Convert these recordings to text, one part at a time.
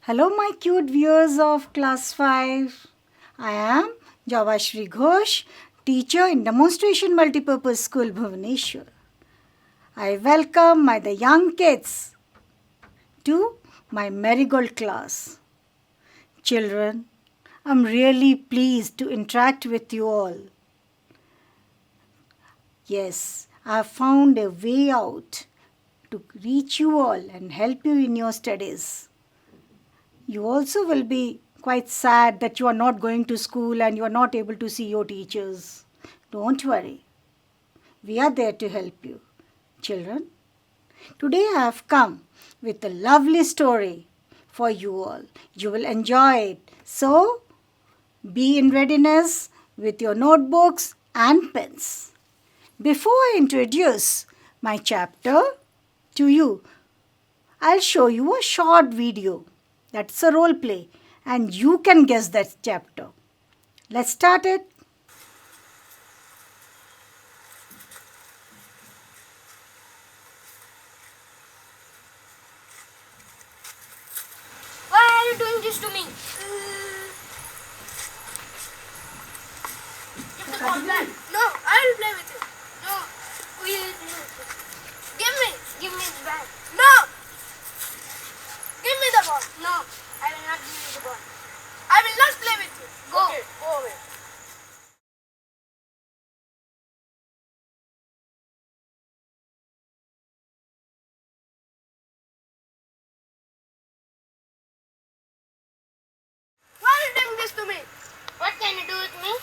Hello, my cute viewers of Class 5. I am Javashri Ghosh, teacher in Demonstration Multipurpose School, Bhubaneswar. I welcome the young kids to my marigold class. Children, I'm really pleased to interact with you all. Yes, I have found a way out to reach you all and help you in your studies. You also will be quite sad that you are not going to school and you are not able to see your teachers. Don't worry. We are there to help you. Children, today I have come with a lovely story for you all. You will enjoy it. So, be in readiness with your notebooks and pens. Before I introduce my chapter to you, I'll show you a short video. That's a role play, and you can guess that chapter. Let's start it. Why are you doing this to me? Give the ball back. No, I will play with you. No, we will play with you. Give me the ball. No! Give me the ball. No, I will not give you the ball. I will not play with you. Go. Okay, go away. Why are you doing this to me? What can you do with me?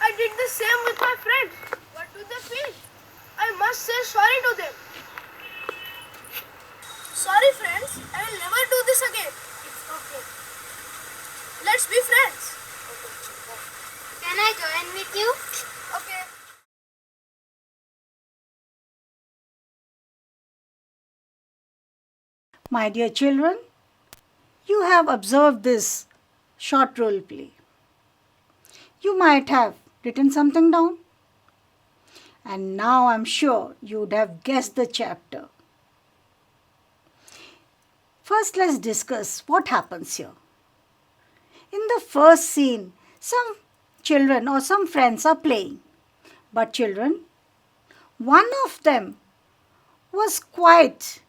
I did the same with my friends. What do they feel? I must say sorry to them. Sorry friends, I will never do this again. It's okay. Let's be friends. Okay. Can I join with you? Okay. My dear children, you have observed this short role play. You might have written something down, and now I'm sure you would have guessed the chapter. First, let's discuss what happens here. In the first scene, some children or some friends are playing. But children, one of them was quite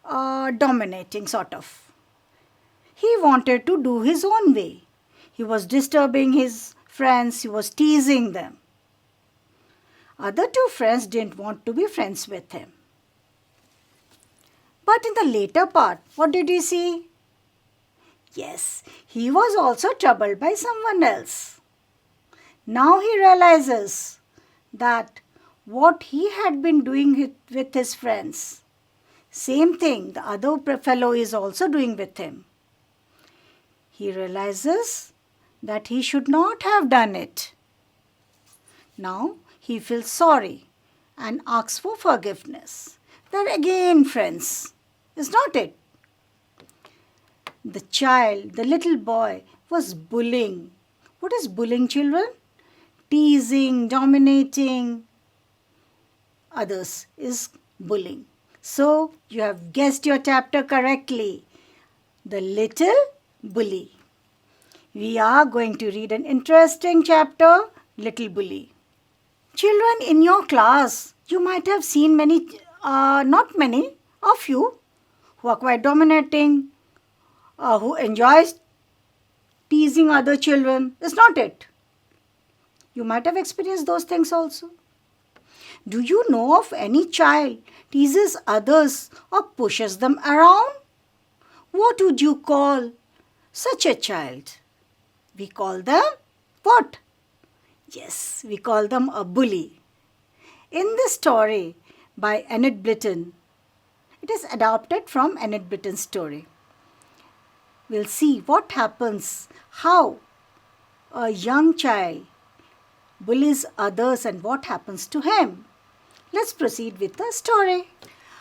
dominating, sort of. He wanted to do his own way. He was disturbing his friends, he was teasing them. Other two friends didn't want to be friends with him. But in the later part, what did he see? Yes, he was also troubled by someone else. Now he realizes that what he had been doing with his friends, same thing the other fellow is also doing with him. He realizes that he should not have done it. Now he feels sorry and asks for forgiveness. They're again friends, is not it? The child, the little boy, was bullying. What is bullying, children? Teasing, dominating others is bullying. So, you have guessed your chapter correctly. The little bully. We are going to read an interesting chapter, Little Bully. Children, in your class, you might have seen many, not many of you, who are quite dominating, who enjoys teasing other children. Is not it? You might have experienced those things also. Do you know of any child teases others or pushes them around? What would you call such a child? We call them what? Yes, we call them a bully. In this story by Enid Blyton, it is adapted from Enid Blyton's story. We'll see what happens, how a young child bullies others and what happens to him. Let's proceed with the story.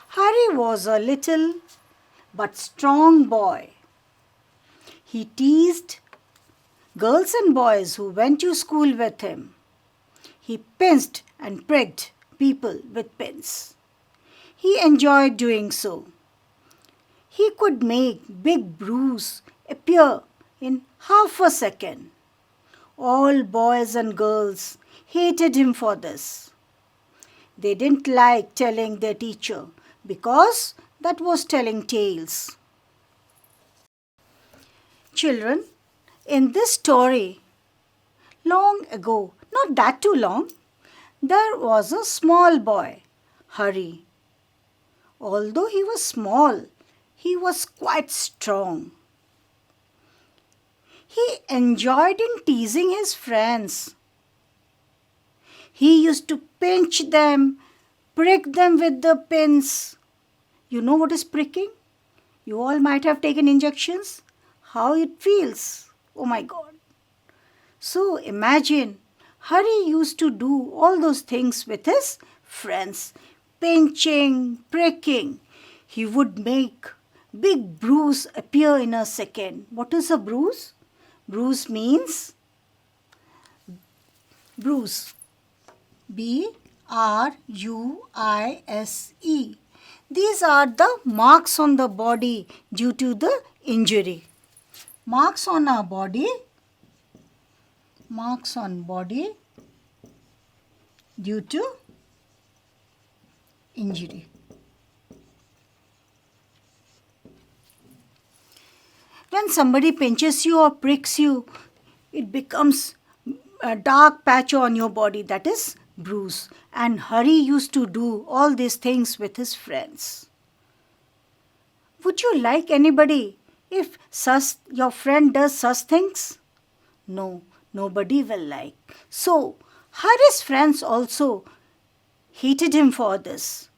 Harry was a little but strong boy. He teased girls and boys who went to school with him. He pinched and pricked people with pins. He enjoyed doing so. He could make big bruise appear in half a second. All boys and girls hated him for this. They didn't like telling their teacher because that was telling tales. Children, in this story, long ago, not that too long, there was a small boy, Hari. Although he was small, he was quite strong. He enjoyed in teasing his friends. He used to pinch them, prick them with the pins. You know what is pricking? You all might have taken injections. How it feels. Oh my God. So imagine, Hari used to do all those things with his friends. Pinching, pricking. He would make big bruise appear in a second. What is a bruise? Bruise means bruise. B-R-U-I-S-E. These are the marks on the body due to the injury. Marks on our body. Marks on body due to injury. When somebody pinches you or pricks you, it becomes a dark patch on your body, that is bruise. And Hari used to do all these things with his friends. Would you like anybody if your friend does such things? No, nobody will like. So, Hari's friends also hated him for this.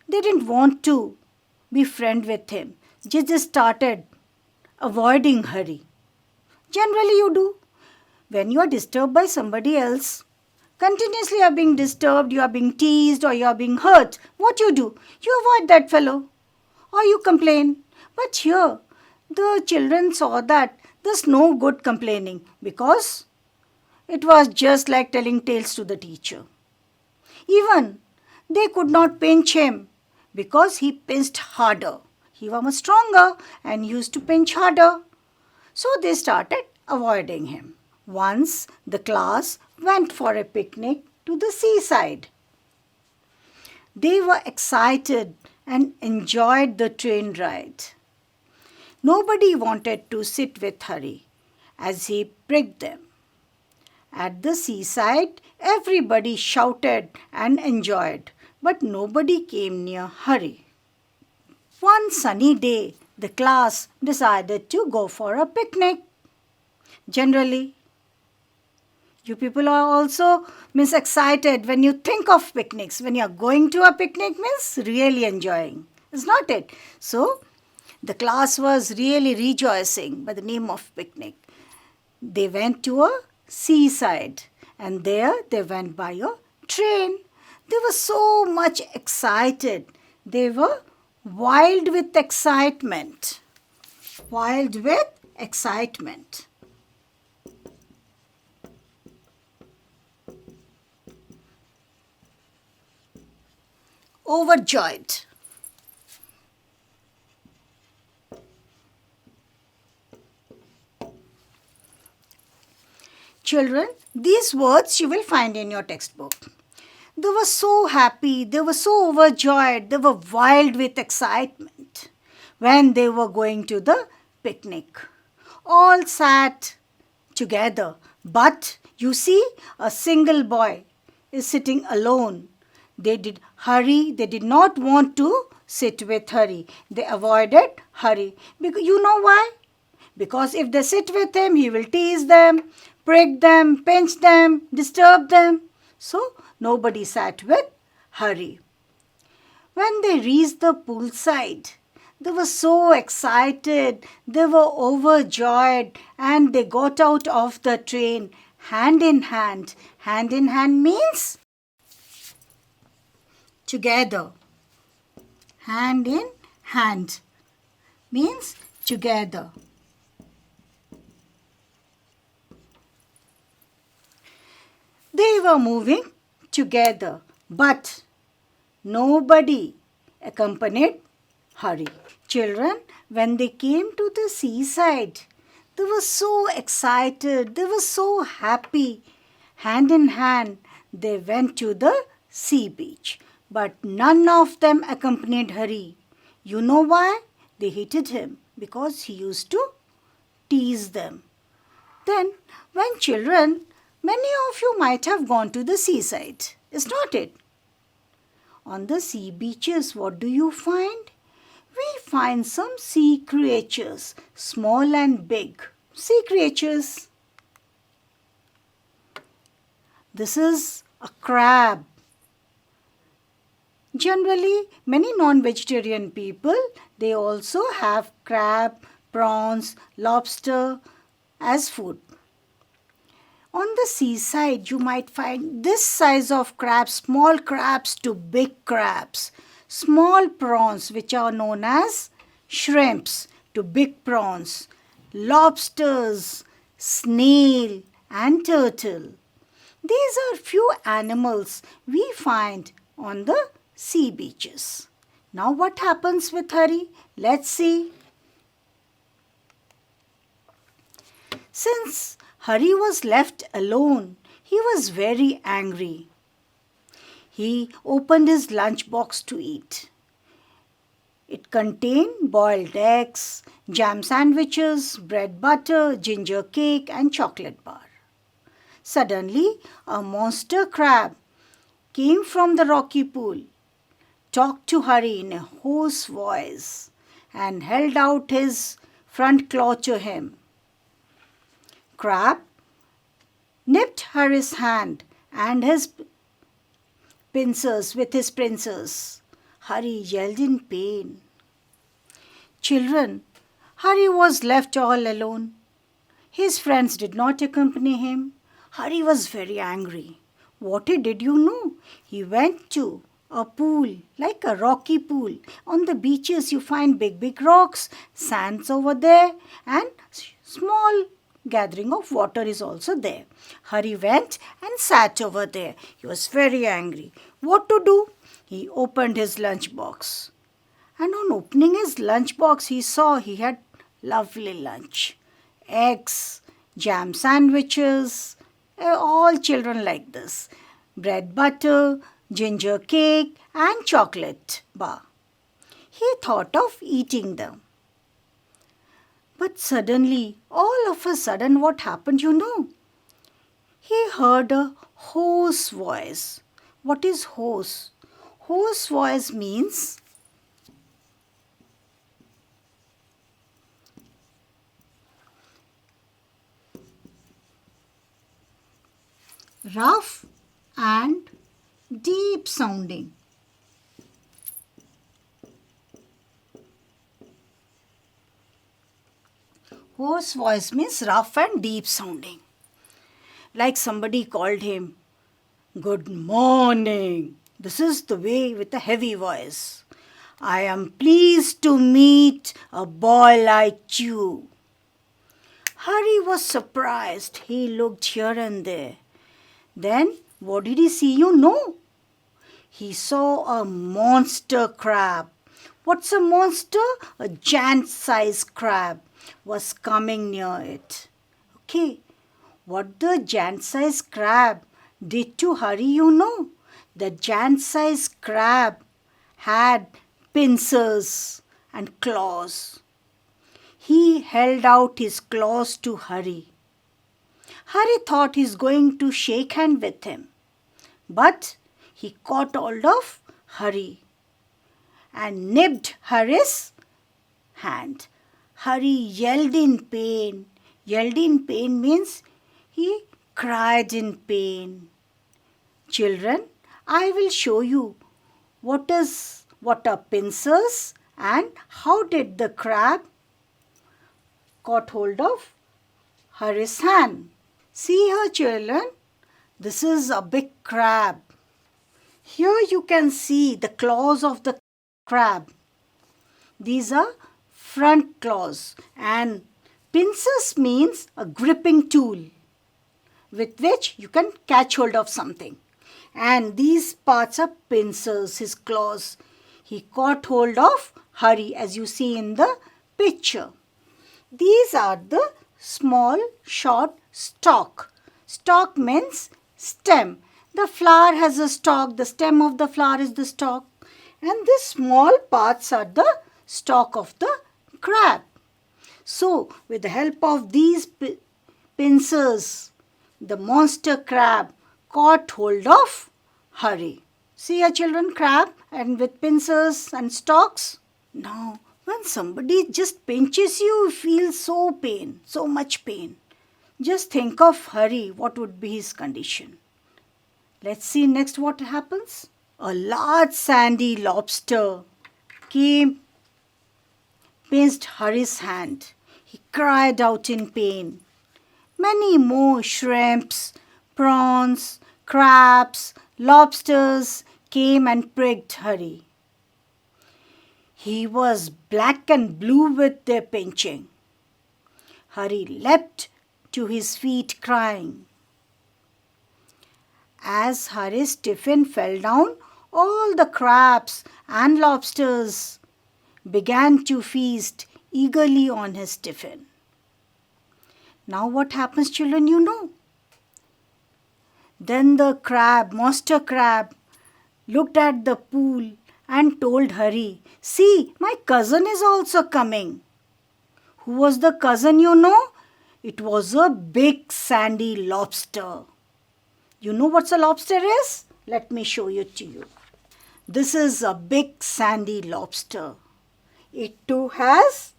They didn't want to be friend with him. They just started avoiding Hari. Generally you do. When you are disturbed by somebody else, continuously you are being disturbed, you are being teased or you are being hurt, what you do? You avoid that fellow or you complain. But here, the children saw that there's no good complaining because it was just like telling tales to the teacher. Even they could not pinch him because he pinched harder. He was stronger and used to pinch harder. So they started avoiding him. Once the class went for a picnic to the seaside. They were excited and enjoyed the train ride. Nobody wanted to sit with Hari as he pricked them. At the seaside, everybody shouted and enjoyed, but nobody came near Hari. One sunny day, the class decided to go for a picnic. Generally, you people are also excited when you think of picnics. When you are going to a picnic means really enjoying. Is not it? So, the class was really rejoicing by the name of picnic. They went to a seaside and there they went by a train. They were so much excited. They were wild with excitement. Wild with excitement. Overjoyed. Children, these words you will find in your textbook. They were so happy, they were so overjoyed, they were wild with excitement when they were going to the picnic. All sat together, but you see, a single boy is sitting alone. They did not want to sit with Hari. They avoided Hari. Because you know why? Because if they sit with him, he will tease them, prick them, pinch them, disturb them. So, nobody sat with Hari. When they reached the poolside, they were so excited, they were overjoyed, and they got out of the train hand in hand. Hand in hand means together. Hand in hand means together. They were moving together, but nobody accompanied Hari. Children, when they came to the seaside, they were so excited, they were so happy. Hand in hand, they went to the sea beach. But none of them accompanied Hari. You know why? They hated him because he used to tease them. Then, when children, many of you might have gone to the seaside, is not it? On the sea beaches, what do you find? We find some sea creatures, small and big. Sea creatures. This is a crab. Generally, many non-vegetarian people, they also have crab, prawns, lobster as food. On the seaside, you might find this size of crabs, small crabs to big crabs, small prawns which are known as shrimps to big prawns, lobsters, snail and turtle. These are few animals we find on the sea beaches. Now what happens with Hari? Let's see. Since Hari was left alone, he was very angry. He opened his lunchbox to eat. It contained boiled eggs, jam sandwiches, bread butter, ginger cake and chocolate bar. Suddenly, a monster crab came from the rocky pool, talked to Hari in a hoarse voice and held out his front claw to him. Crab nipped Hari's hand and his pincers with his pincers. Hari yelled in pain. Children, Hari was left all alone. His friends did not accompany him. Hari was very angry. What he did, you know? He went to a pool, like a rocky pool. On the beaches you find big rocks, sands over there and small gathering of water is also there. Hari went and sat over there. He was very angry. What to do? He opened his lunchbox. And on opening his lunchbox, he saw he had lovely lunch. Eggs, jam sandwiches, all children like this. Bread butter, ginger cake and chocolate bar. He thought of eating them. But suddenly, all of a sudden, what happened, you know? He heard a hoarse voice. What is hoarse? Hoarse voice means rough and deep sounding. Hoarse voice means rough and deep sounding. Like somebody called him, "Good morning." This is the way with a heavy voice. "I am pleased to meet a boy like you." Hari was surprised. He looked here and there. Then what did he see, you know? He saw a monster crab. What's a monster? A giant-sized crab was coming near it. Okay, what the giant-sized crab did to Hari, you know? The giant-sized crab had pincers and claws. He held out his claws to Hari. Hari thought he's going to shake hand with him. But he caught hold of Hari and nipped Hari's hand. Hari yelled in pain. Yelled in pain means he cried in pain. Children, I will show you what are pincers and how did the crab caught hold of Hari's hand. See here, children, this is a big crab. Here you can see the claws of the crab. These are front claws, and pincers means a gripping tool with which you can catch hold of something. And these parts are pincers, his claws. He caught hold of Hari, as you see in the picture. These are the small short stalk. Stalk means stem. The flower has a stalk. The stem of the flower is the stalk. And these small parts are the stalk of the crab. So, with the help of these pincers, the monster crab caught hold of Hari. See your children, crab and with pincers and stalks. Now, when somebody just pinches you, you feel so pain, so much pain. Just think of Hari, what would be his condition. Let's see next what happens. A large sandy lobster came, pinched Hari's hand. He cried out in pain. Many more shrimps, prawns, crabs, lobsters came and pricked Hari. He was black and blue with their pinching. Hari leapt to his feet crying. As Hari's tiffin fell down, all the crabs and lobsters began to feast eagerly on his tiffin. Now what happens, children, you know? Then the monster crab, looked at the pool and told Hari, "See, my cousin is also coming." Who was the cousin, you know? It was a big sandy lobster. You know what a lobster is? Let me show it to you. This is a big sandy lobster. It too has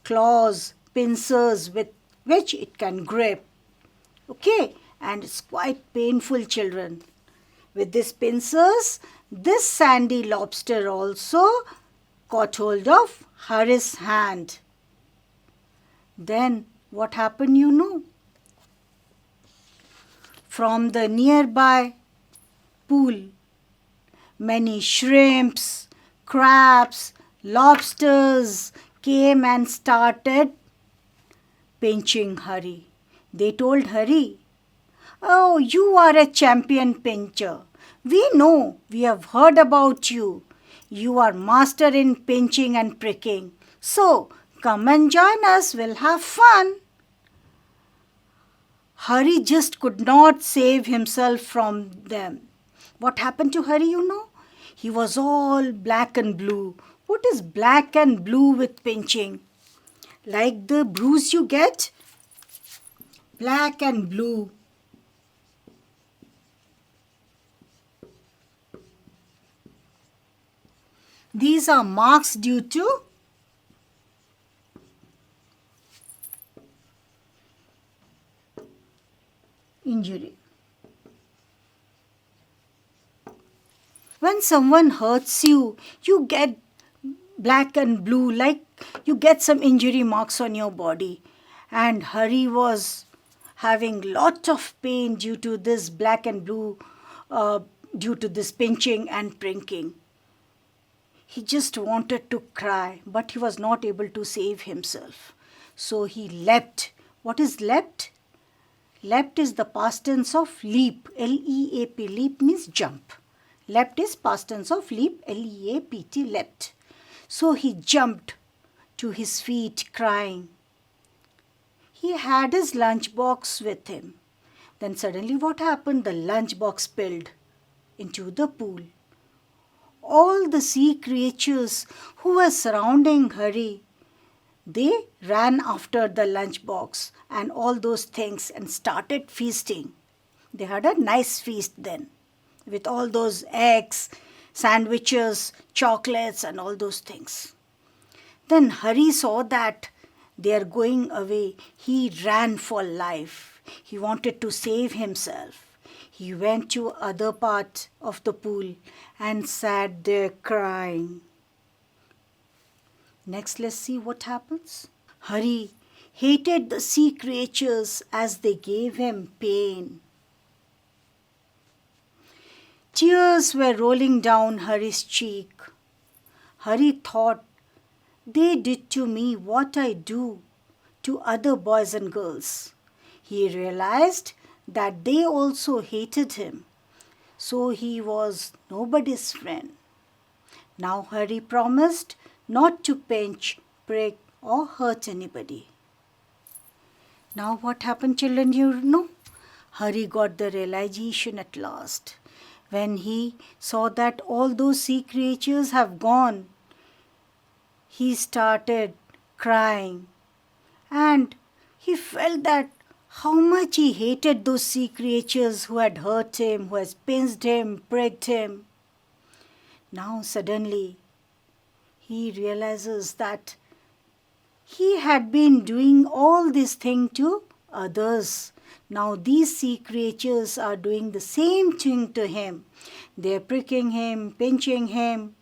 claws, pincers with which it can grip. Okay, and it's quite painful, children. With these pincers, this sandy lobster also caught hold of Hari's hand. Then what happened, you know? From the nearby pool, many shrimps, crabs, lobsters came and started pinching Hari. They told Hari, "Oh, you are a champion pincher. We know, we have heard about you. You are master in pinching and pricking. So, come and join us, we'll have fun." Hari just could not save himself from them. What happened to Hari, you know? He was all black and blue. What is black and blue with pinching? Like the bruise you get? Black and blue. These are marks due to injury. When someone hurts you, you get black and blue, like you get some injury marks on your body. And Hari was having lot of pain due to this black and blue, due to this pinching and pricking. He just wanted to cry, but he was not able to save himself. So he leapt. What is leapt? Leapt is the past tense of leap. L-E-A-P. Leap means jump. Leapt is past tense of leap. L-E-A-P-T. Leapt. So he jumped to his feet crying. He had his lunchbox with him. Then suddenly what happened? The lunchbox spilled into the pool. All the sea creatures who were surrounding Hari, they ran after the lunchbox and all those things and started feasting. They had a nice feast then with all those eggs, sandwiches, chocolates and all those things. Then Hari saw that they are going away. He ran for life. He wanted to save himself. He went to other part of the pool and sat there crying. Next, let's see what happens. Hari hated the sea creatures as they gave him pain. Tears were rolling down Hari's cheek. Hari thought, they did to me what I do to other boys and girls. He realized that they also hated him, so he was nobody's friend. Now Hari promised not to pinch, prick, or hurt anybody. Now what happened, children, you know? Hari got the realization at last. When he saw that all those sea creatures have gone, he started crying, and he felt that how much he hated those sea creatures who had hurt him, who had pinched him, pricked him. Now suddenly he realizes that he had been doing all this thing to others. Now these sea creatures are doing the same thing to him. They're pricking him, pinching him,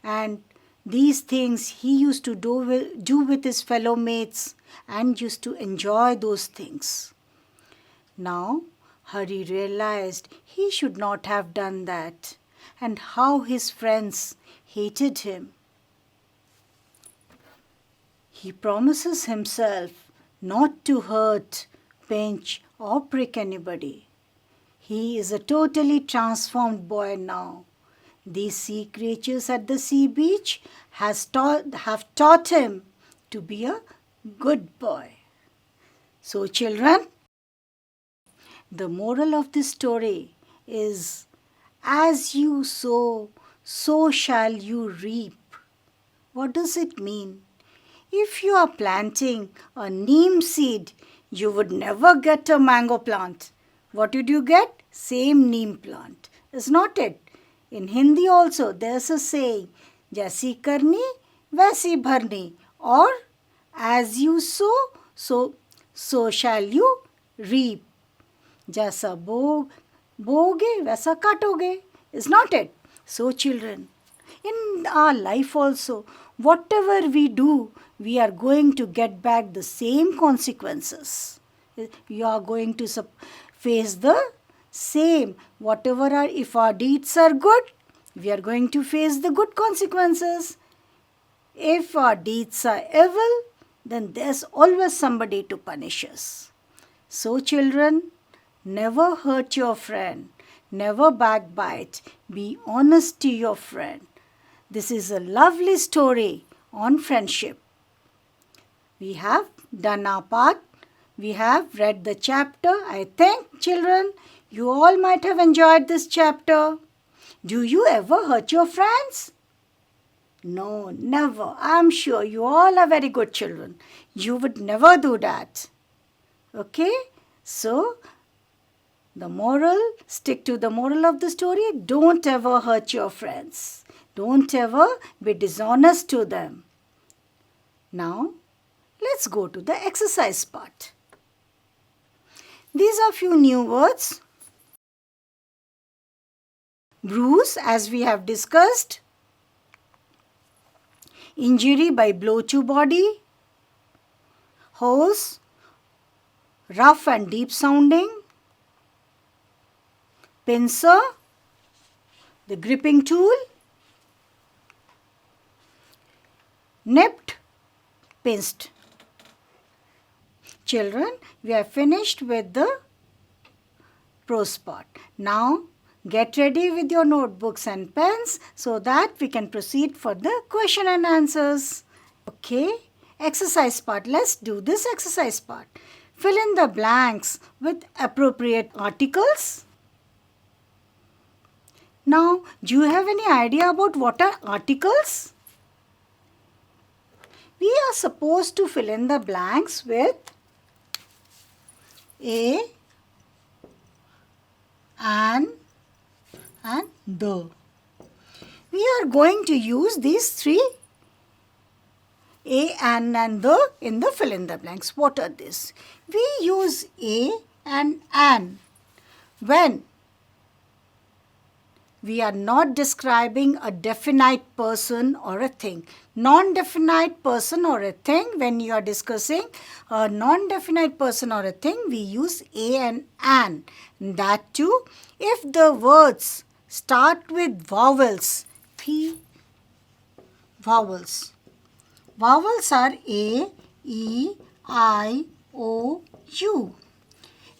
and these things he used to do with his fellow mates and used to enjoy those things. Now Hari realized he should not have done that, and how his friends hated him. He promises himself not to hurt, pinch, or prick anybody. He is a totally transformed boy now. These sea creatures at the sea beach have taught him to be a good boy. So children, the moral of this story is, as you sow, so shall you reap. What does it mean? If you are planting a neem seed, you would never get a mango plant. What did you get? Same neem plant. Is not it? In Hindi also there's a saying, जैसी करनी वैसी भरनी, or as you sow, so shall you reap. जैसा बोगे वैसा काटोगे. Is not it? So children, in our life also, whatever we do, we are going to get back the same consequences. You are going to face the same. If our deeds are good, we are going to face the good consequences. If our deeds are evil, then there's always somebody to punish us. So children, never hurt your friend. Never backbite. Be honest to your friend. This is a lovely story on friendship. We have done our part. We have read the chapter. I think, children, you all might have enjoyed this chapter. Do you ever hurt your friends? No, never. I'm sure you all are very good children. You would never do that. Okay? So, stick to the moral of the story. Don't ever hurt your friends. Don't ever be dishonest to them. Now, let's go to the exercise part. These are few new words. Bruise, as we have discussed. Injury by blow to body. Hose, rough and deep sounding. Pincer, the gripping tool. Nipped, pinched. Children, we have finished with the prose part. Now, get ready with your notebooks and pens so that we can proceed for the question and answers. Okay, exercise part. Let's do this exercise part. Fill in the blanks with appropriate articles. Now, do you have any idea about what are articles? We are supposed to fill in the blanks with a, an, and the. We are going to use these three, a, an, and the, in the fill in the blanks. What are these? We use a and an when we are not describing a definite person or a thing. Non-definite person or a thing, when you are discussing a non-definite person or a thing, we use a and an. That too, if the words start with vowels, vowels. Vowels are a, e, I, o, u.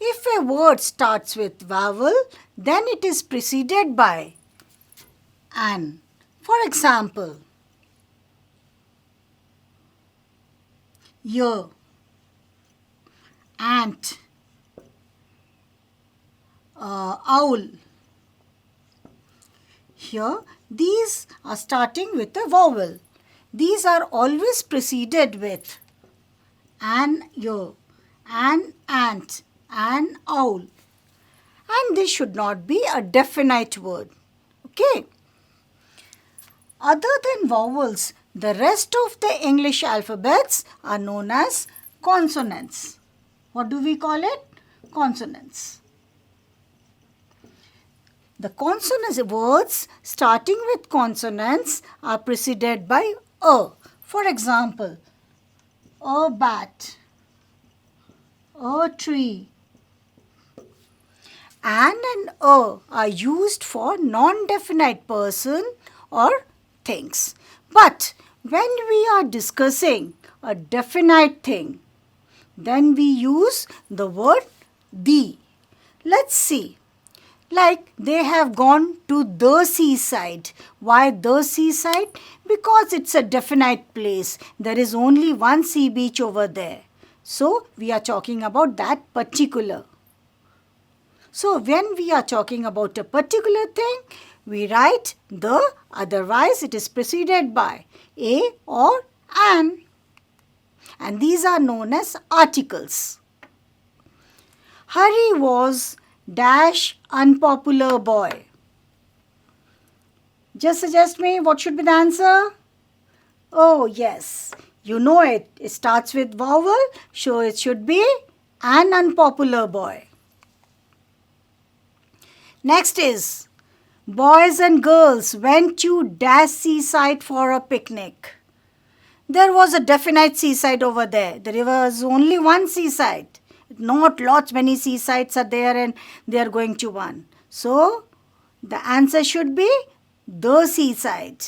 If a word starts with vowel, then it is preceded by an. For example, year, ant, owl. Here, these are starting with a vowel. These are always preceded with an ear, an ant, an owl. And this should not be a definite word. Okay. Other than vowels, the rest of the English alphabets are known as consonants. What do we call it? Consonants. The consonants words starting with consonants are preceded by a. For example, a bat, a tree. An and a are used for non-definite person or things. But when we are discussing a definite thing, then we use the word the. Let's see. Like they have gone to the seaside. Why the seaside? Because it's a definite place. There is only one sea beach over there. So we are talking about that particular. So when we are talking about a particular thing, we write the, otherwise it is preceded by a or an. And these are known as articles. Hari was dash unpopular boy. Just suggest me what should be the answer? Oh yes, you know it. It starts with vowel, so it should be an unpopular boy. Next is boys and girls went to dash seaside for a picnic. There was a definite seaside over there. There was only one seaside. Not lots many seasides are there and they are going to one. So the answer should be the seaside.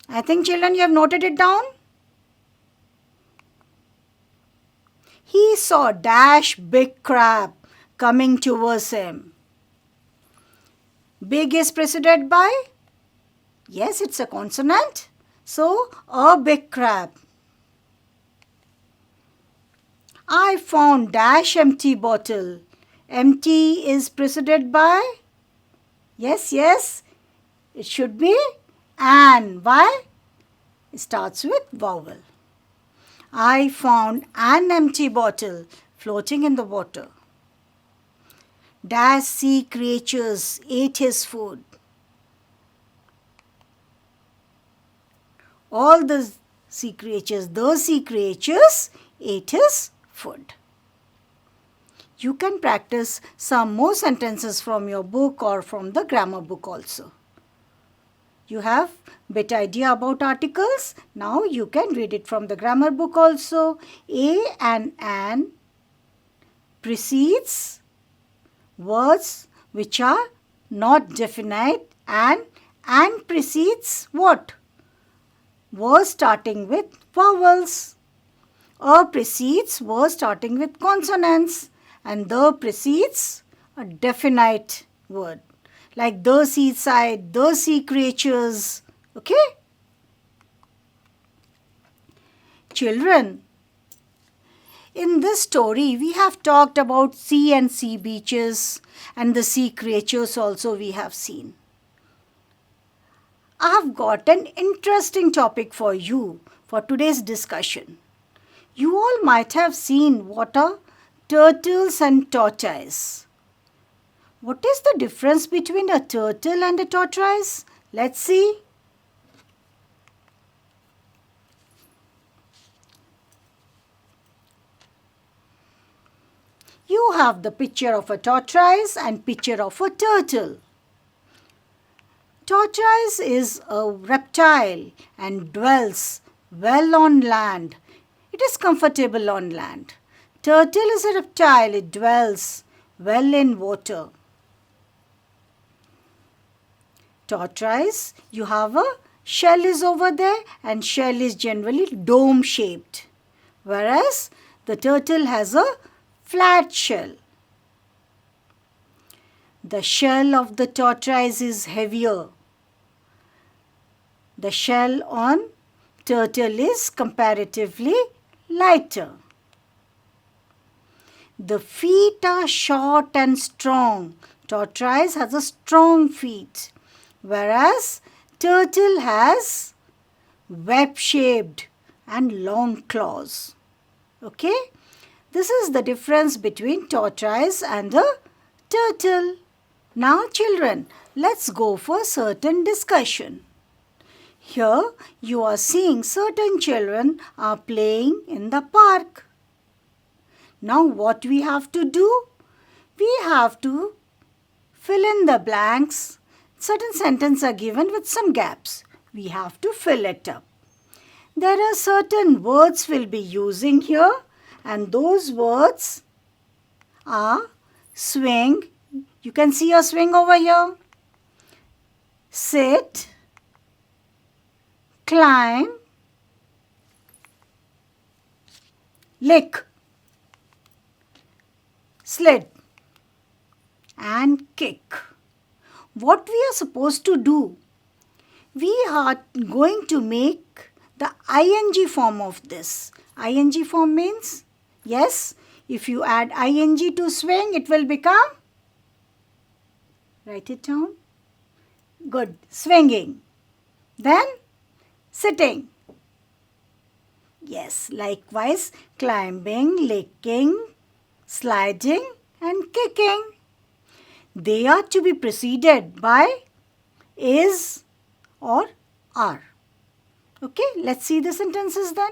I think children you have noted it down. He saw dash big crab coming towards him. Big is preceded by? Yes, it's a consonant. So a big crab. I found dash empty bottle. Empty is preceded by? Yes, it should be an. Why? It starts with vowel. I found an empty bottle floating in the water. Dash sea creatures ate his food. All the sea creatures, those sea creatures ate his food. You can practice some more sentences from your book or from the grammar book also. You have better idea about articles. Now you can read it from the grammar book also. A and an precedes words which are not definite and precedes what? Words starting with vowels. A precedes words starting with consonants and the precedes a definite word like the seaside, the sea creatures. Okay? Children, in this story we have talked about sea and sea beaches and the sea creatures also we have seen. I have got an interesting topic for you for today's discussion. You all might have seen what are turtles and tortoise. What is the difference between a turtle and a tortoise? Let's see. You have the picture of a tortoise and picture of a turtle. Tortoise is a reptile and dwells well on land. It is comfortable on land. Turtle is a reptile. It dwells well in water. Tortoise, you have a shell is over there and shell is generally dome shaped. Whereas the turtle has a flat shell. The shell of the tortoise is heavier. The shell on turtle is comparatively lighter. The feet are short and strong. Tortoise has a strong feet, whereas turtle has web-shaped and long claws. Okay? This is the difference between tortoise and a turtle. Now children, let's go for certain discussion. Here you are seeing certain children are playing in the park. Now what we have to do? We have to fill in the blanks. Certain sentences are given with some gaps. We have to fill it up. There are certain words we'll be using here, and those words are swing. You can see a swing over here. Sit, climb, lick, slid, and kick. What we are supposed to do? We are going to make the ing form of this. Ing form means, yes, if you add ing to swing, it will become, write it down. Good, swinging. Then, sitting. Yes, likewise, climbing, licking, sliding, and kicking. They are to be preceded by is or are. Okay, let's see the sentences then.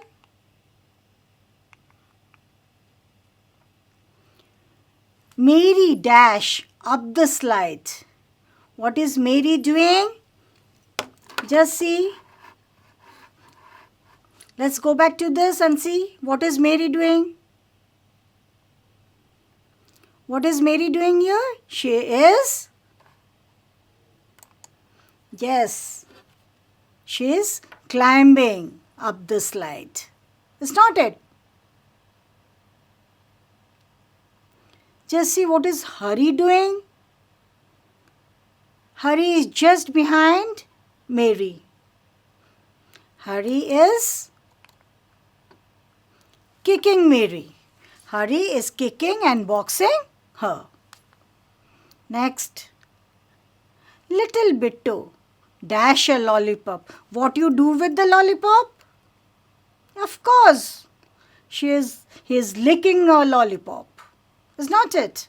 Mary dash up the slide. What is Mary doing? Just see. Let's go back to this and see what is Mary doing. What is Mary doing here? She is, yes, she is climbing up the slide. Is not it? Just see what is Hari doing. Hari is just behind Mary. Hari is kicking Mary. Hari is kicking and boxing her. Next. Little Bittu dash a lollipop. What you do with the lollipop? Of course, he is licking a lollipop. Is not it?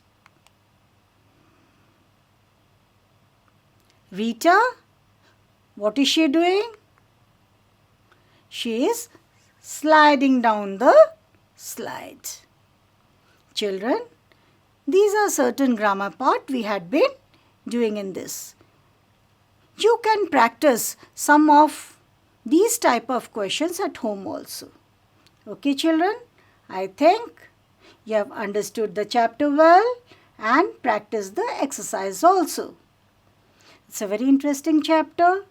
Rita, what is she doing? She is sliding down the slide. Children, these are certain grammar part we had been doing in this. You can practice some of these type of questions at home also. Okay, children, I think you have understood the chapter well and practiced the exercise also. It's a very interesting chapter.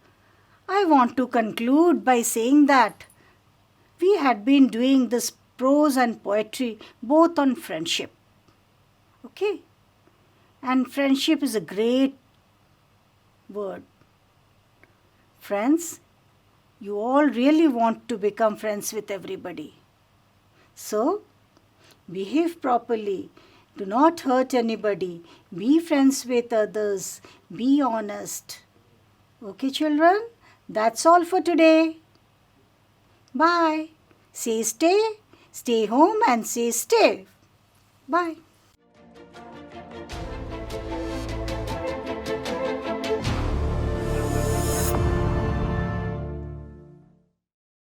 I want to conclude by saying that we had been doing this prose and poetry both on friendship. Okay? And friendship is a great word. Friends, you all really want to become friends with everybody. So, behave properly. Do not hurt anybody. Be friends with others. Be honest. Okay, children? That's all for today. Bye. Say stay home and say stay. Bye.